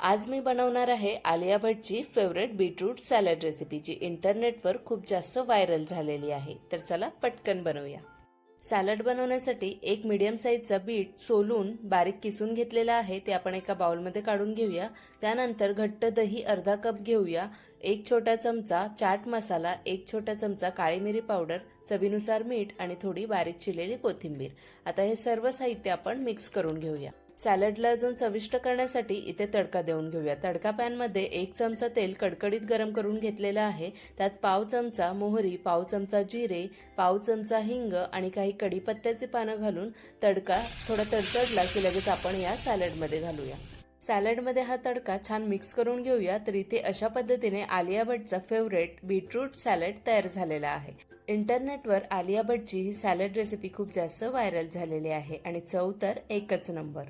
आज मी बनवणार आहे आलिया भट्टची फेवरेट बीटरूट सॅलड रेसिपी, जी इंटरनेटवर खूप जास्त व्हायरल झालेली आहे. तर चला पटकन बनवूया. सॅलड बनवण्यासाठी एक मीडियम साईजचा बीट सोलून बारीक किसून घेतलेला आहे. ते आपण एका बाउलमध्ये काढून घेऊया. त्यानंतर घट्ट दही अर्धा कप घेऊया. एक छोटा चमचा चाट मसाला, एक छोटा चमचा काळी मिरी पावडर, चवीनुसार मीठ आणि थोडी बारीक चिरलेली कोथिंबीर. आता हे सर्व साहित्य आपण मिक्स करून घेऊया. सॅलडला अजून चविष्ट करण्यासाठी इथे तडका देऊन घेऊया. तडका पॅनमध्ये एक चमचा तेल कडकडीत गरम करून घेतलेला आहे. त्यात पाव चमचा मोहरी, पाव चमचा जिरे, पाव चमचा हिंग आणि काही कढीपत्त्याची पानं घालून तडका थोडा तडतडला की लगेच आपण या सॅलडमध्ये घालूया. सॅलडमध्ये हा तडका छान मिक्स करून घेऊया. तर इथे अशा पद्धतीने आलिया भट्टचा फेवरेट बीटरूट सॅलड तयार झालेला आहे. इंटरनेटवर आलिया भट्टची ही सॅलड रेसिपी खूप जास्त व्हायरल झालेली आहे आणि चव तर एकच नंबर.